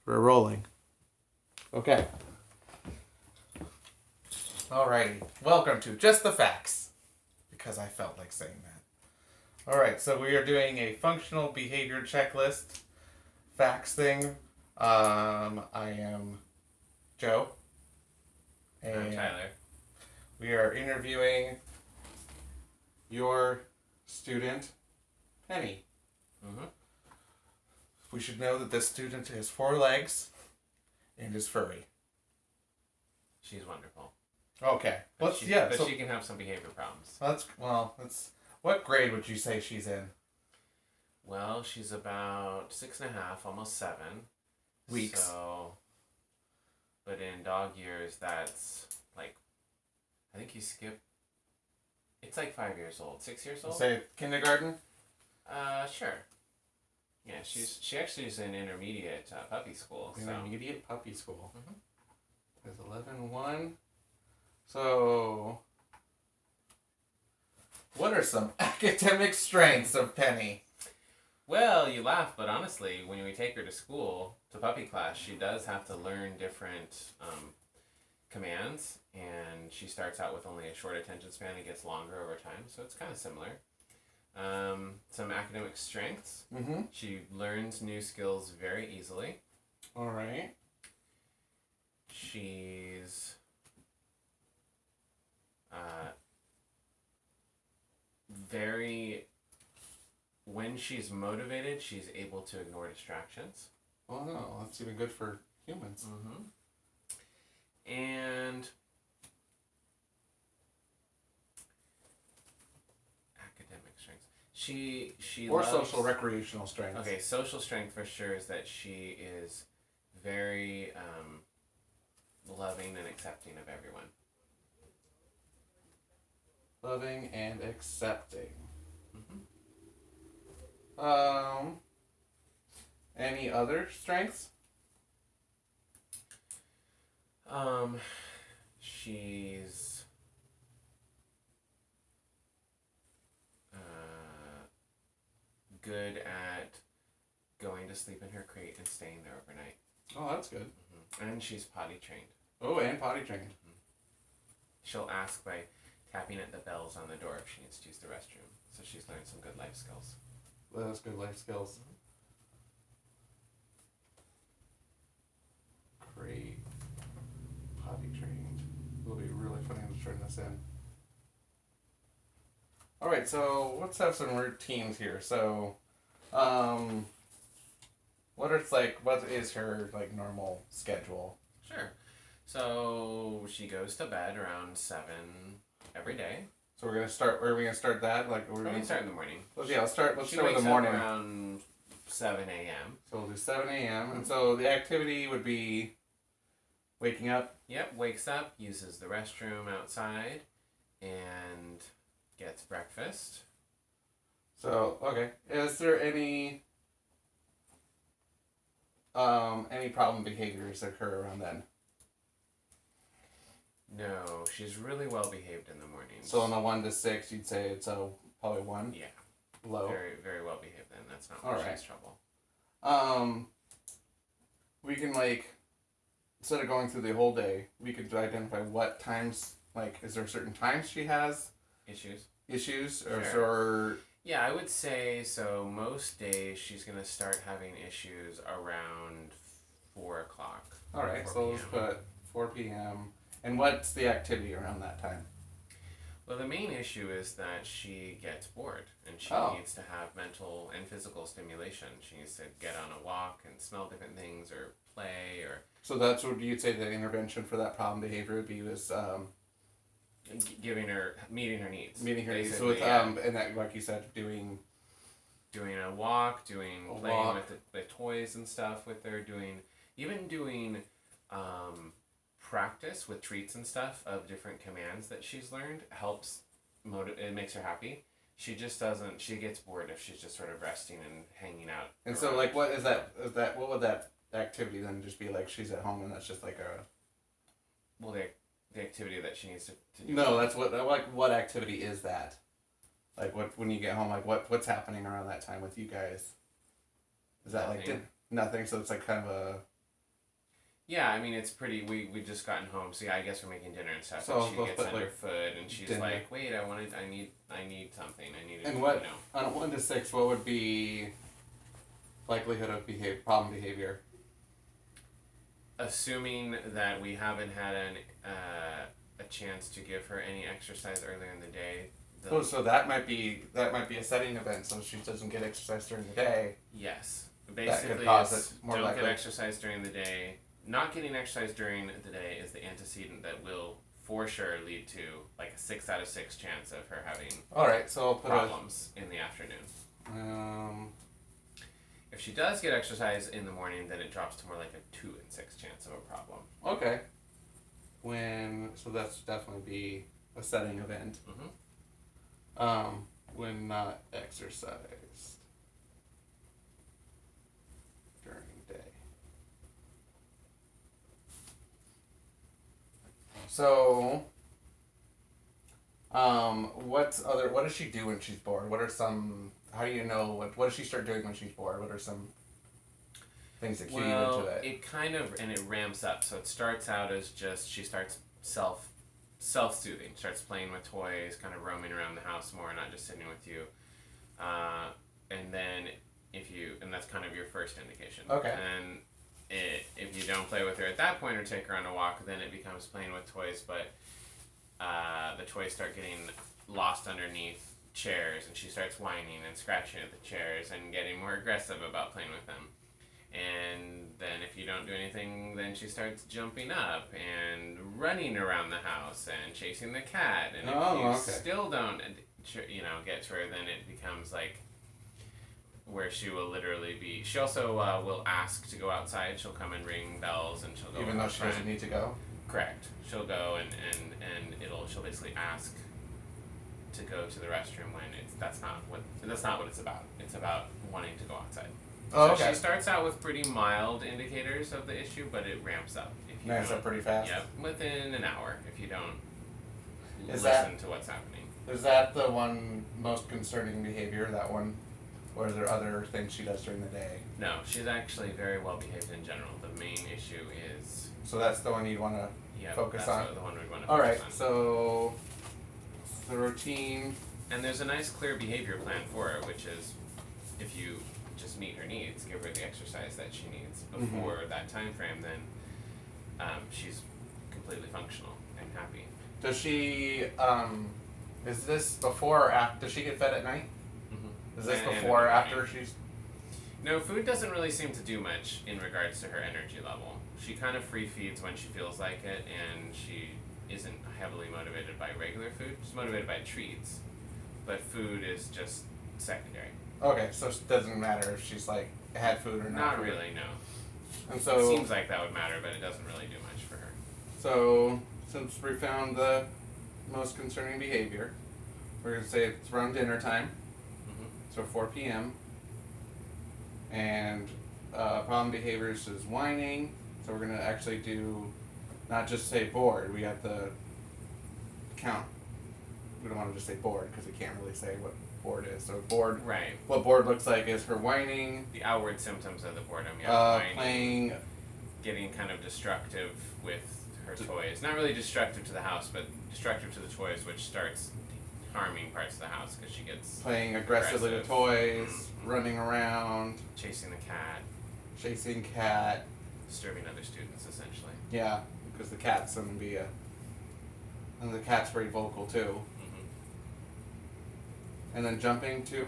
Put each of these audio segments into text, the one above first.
We're rolling. Okay. Alrighty. Welcome to Just the Facts. Because I felt like saying that. Alright, so we are doing a functional behavior checklist facts thing. I am Joe. And I'm Tyler. We are interviewing your student, Penny. Mm-hmm. We should know that this student has 4 legs and is furry. She's wonderful. Okay. But she can have some behavior problems. That's what grade would you say she's in? Well, she's about 6.5, almost 7 weeks. So, but in dog years, that's like, I think you skip. It's like 5 years old, 6 years old. Say kindergarten. Sure. Yeah, she actually is in intermediate puppy school. Intermediate puppy school. Mm-hmm. There's 11-1. So, what are some academic strengths of Penny? Well, you laugh, but honestly, when we take her to school, to puppy class, she does have to learn different commands, and she starts out with only a short attention span and gets longer over time, so it's kind of similar. Some academic strengths. Mm-hmm. She learns new skills very easily. All right. She's when she's motivated, she's able to ignore distractions. Oh no, that's even good for humans. Mm-hmm. And academic strengths. She or loves, social recreational strengths. Okay, social strength for sure is that she is very loving and accepting of everyone. Loving and accepting. Mm-hmm. Any other strengths? She's good at going to sleep in her crate and staying there overnight. Oh, that's good. Mm-hmm. And she's potty trained. Oh, and potty trained. Mm-hmm. She'll ask by tapping at the bells on the door if she needs to use the restroom. So she's learned some good life skills. That's good life skills. Great. Potty trained. It'll be really funny to turn this in. Alright, so let's have some routines here. So, what is her normal schedule? Sure. So she goes to bed around 7 every day. So we're gonna start. Where are we gonna start that? We're gonna start in the morning. Let's start with the morning. She wakes up around 7 a.m. So we'll do 7 a.m. And so the activity would be waking up. Yep, wakes up, uses the restroom outside, and gets breakfast. So okay, is there any problem behaviors that occur around then? No, she's really well behaved in the mornings. So on a 1 to 6, you'd say it's probably 1. Yeah. Low. Very, very well behaved then. That's not where she's trouble. We can instead of going through the whole day, we could identify what times. Is there certain times she has issues, or yeah, I would say so. Most days she's gonna start having issues around 4 o'clock. All right, so let's put 4 p.m. And what's the activity around that time? Well, the main issue is that she gets bored, and she needs to have mental and physical stimulation. She needs to get on a walk and smell different things, or play, or... So that's what you'd say the intervention for that problem behavior would be, was... meeting her needs. Meeting her needs. So with, and that, like you said, doing a walk, playing with toys and stuff with her, doing practice with treats and stuff of different commands that she's learned helps it makes her happy. She just doesn't, she gets bored if she's just sort of resting and hanging out. And so what is that what would that activity then just be like? She's at home and that's just like a... Well, the activity that she needs to do. No, that's what activity is that? When you get home, what's happening around that time with you guys? Is that nothing? Nothing, so it's kind of a... Yeah, I mean it's pretty. We just gotten home, so yeah, I guess we're making dinner and stuff. So and she we'll gets put, underfoot, and she's dinner. like, "Wait, I need something. I need." And what you know. on a 1 to 6? What would be likelihood of problem behavior? Assuming that we haven't had a chance to give her any exercise earlier in the day. Oh, so that might be a setting event. So she doesn't get exercise during the day. Yes, That basically, could cause it's it more don't likely. get exercise during the day. Not getting exercise during the day is the antecedent that will for sure lead to like a 6 out of 6 chance of her having All right, so I'll put problems in the afternoon. a. If she does get exercise in the morning, then it drops to more like a 2 in 6 chance of a problem. Okay. So that's definitely be a setting event. Mm-hmm. When not exercised during day. So, what does she do when she's bored? How do you know, what does she start doing when she's bored? What are some things that cue you into it? It kind of, and it ramps up. So it starts out as just, she starts self-soothing, starts playing with toys, kind of roaming around the house more, not just sitting with you. And then and that's kind of your first indication. Okay. And if you don't play with her at that point or take her on a walk, then it becomes playing with toys, but the toys start getting lost underneath chairs, and she starts whining and scratching at the chairs and getting more aggressive about playing with them. And then if you don't do anything, then she starts jumping up and running around the house and chasing the cat. And if you still don't, get to her, then it becomes like where she will literally be. She also will ask to go outside. She'll come and ring bells, and she'll go. Even though she doesn't need to go. Correct. She'll go and she'll basically ask to go to the restroom when that's not what it's about. It's about wanting to go outside. Oh, so okay. she starts out with pretty mild indicators of the issue, but it ramps up. If you Ramps up pretty fast. Yep, within an hour if you don't Is listen to what's happening. Is that the one most concerning behavior? That one, or are there other things she does during the day? No, she's actually very well behaved in general. The main issue is. So that's the one you'd want to focus on. That's the one we'd want to All focus right. on. So the routine. And there's a nice clear behavior plan for her, which is if you just meet her needs, give her the exercise that she needs before that time frame, then she's completely functional and happy. Does she? Is this before or after? Does she get fed at night? Mm-hmm. Is this before or after she's? No, food doesn't really seem to do much in regards to her energy level. She kind of free feeds when she feels like it, and she isn't heavily motivated by regular food. She's motivated by treats, but food is just secondary. Okay, so it doesn't matter if she's like had food or not. Not really, no. And so it seems like that would matter, but it doesn't really do much for her. So since we found the most concerning behavior, we're gonna say it's around dinner time. So 4 p.m. And problem behaviors is whining. So we're gonna actually do, not just say bored. We have to count. We don't want to just say bored because we can't really say what bored is. So bored. Right. What bored looks like is her whining. The outward symptoms of the boredom. Whining, playing. Getting kind of destructive with her toys. Not really destructive to the house, but destructive to the toys, which starts harming parts of the house because she gets playing aggressively with toys, running around, chasing the cat, chasing cat, disturbing other students, essentially. Yeah, because the cat's gonna be and the cat's very vocal too. And then jumping too.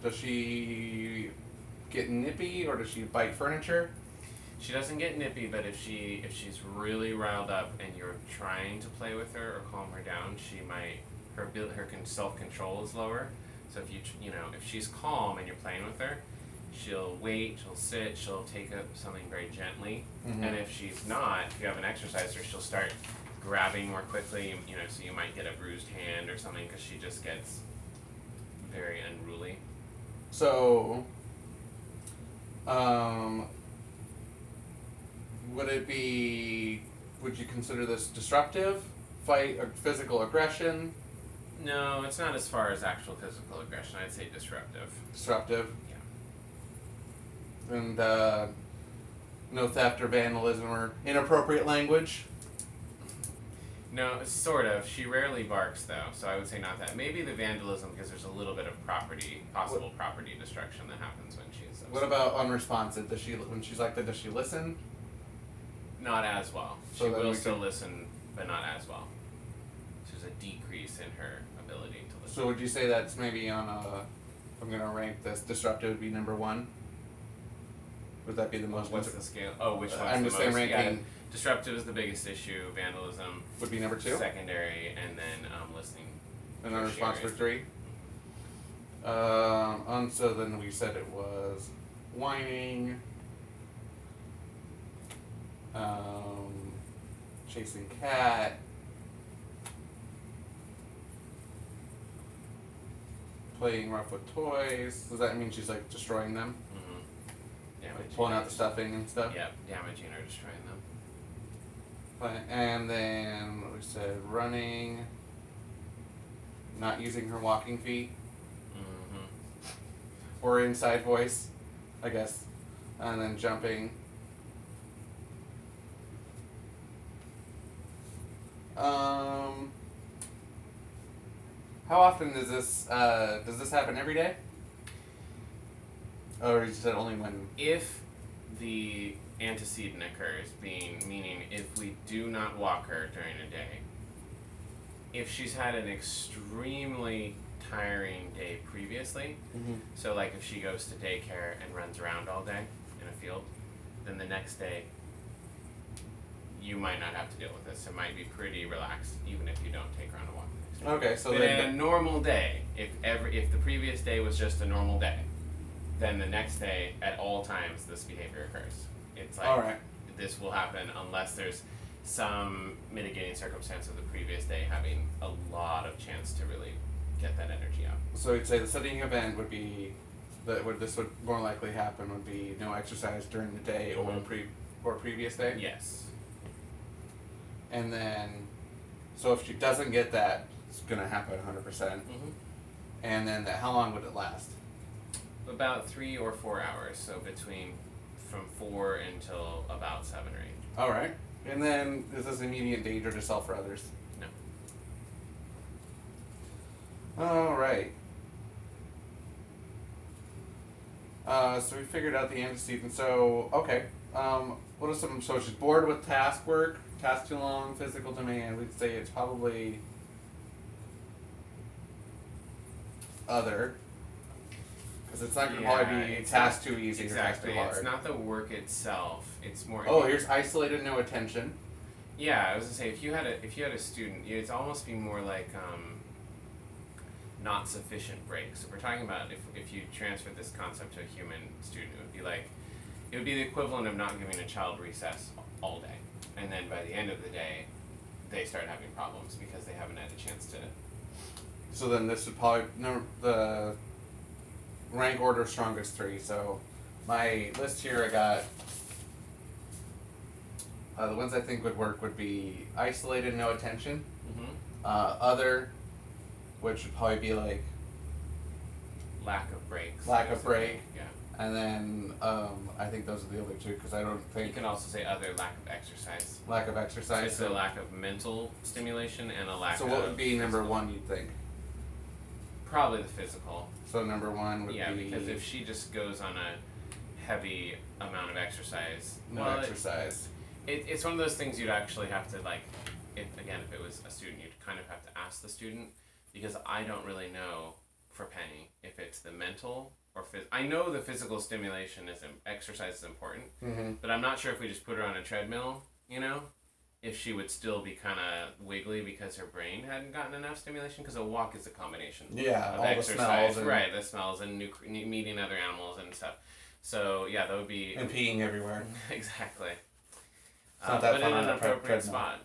Does she get nippy or does she bite furniture? She doesn't get nippy, but if she's really riled up and you're trying to play with her or calm her down, she might her self-control is lower. So if she's calm and you're playing with her, she'll wait, she'll sit, she'll take up something very gently. And if she's not, if you have an exerciser, she'll start grabbing more quickly. So you might get a bruised hand or something because she just gets very unruly. So, would you consider this disruptive, fight, or physical aggression? No, it's not as far as actual physical aggression. I'd say disruptive. Disruptive. Yeah. And No theft or vandalism or inappropriate language. No, sort of. She rarely barks though, so I would say not that. Maybe the vandalism because there's a little bit of possible property destruction that happens when she's upset. What about unresponsive? Does she, when she's like that, does she listen? Not as well. So She then will we still can- listen, but not as well. There's a decrease in her ability to listen. So would you say that's maybe on a, if I'm gonna rank this, disruptive would be number 1? Would that be the most? What's the scale? Oh, which one's I'm the just saying most? ranking Yeah, disruptive is the biggest issue. Vandalism, would be number 2, secondary, and then listening. and unresponsive for tertiary. 3. So then we said it was whining, chasing cat, playing rough with toys. Does that mean she's like destroying them? Mm-hmm. Like pulling out the stuffing and stuff? Yep, damaging or destroying them. And then we said running, not using her walking feet, Mm-hmm. or inside voice, I guess, and then jumping. How often does this happen every day? Or you said only when? If the antecedent occurs, meaning if we do not walk her during a day, if she's had an extremely tiring day previously, so like if she goes to daycare and runs around all day in a field, then the next day you might not have to deal with this. It might be pretty relaxed, even if you don't take her on a walk. Okay, so But in a then normal day, if the previous day was just a normal day, then the next day at all times this behavior occurs. It's like all right. this will happen unless there's some mitigating circumstance of the previous day having a lot of chance to really get that energy out. So you'd say the setting event would be that this would more likely happen would be no exercise during the day or previous day. Yes. And then, so if she doesn't get that, it's gonna happen 100%. Mm-hmm. And then how long would it last? About 3 or 4 hours, so from 4 until about 7 or 8. All right. And then is this immediate danger to self or others? No. All right. So we figured out the antecedent. So okay. What are some? So she's bored with task work, task too long, physical demand. We'd say it's probably other, because it's not gonna probably be it's task not- too easy Exactly. or task too hard. It's not the work itself. It's more. Oh, here's isolated, no attention. Yeah, I was gonna say if you had a student, it's almost be more like not sufficient breaks. If we're talking about if you transferred this concept to a human student, it would be the equivalent of not giving a child recess all day, and then by the end of the day, they start having problems because they haven't had a chance to. So then this would probably the rank order strongest 3. So my list here, I got the ones I think would work would be isolated, no attention. Mm-hmm. Other, which would probably be like Lack of breaks. lack of break, Yeah. and then I think those are the other 2 because I don't You think can also say other lack of exercise. lack of So exercise. it's a lack of mental stimulation and a lack So of. what would be number physical. 1? You'd think. Probably the physical. So number 1 would Yeah, be because if she just goes on a heavy amount of exercise, no well, exercise. it's one of those things you'd actually have to like. If it was a student, you'd kind of have to ask the student because I don't really know for Penny if it's the mental or I know the physical stimulation exercise is important, Mm-hmm. but I'm not sure if we just put her on a treadmill, if she would still be kind of wiggly because her brain hadn't gotten enough stimulation. Because a walk is a combination Yeah, of all the exercise, smells and, right? The smells and meeting other animals and stuff. So yeah, that would be and peeing everywhere. exactly. It's not that but fun in on an a appropriate treadmill. spot.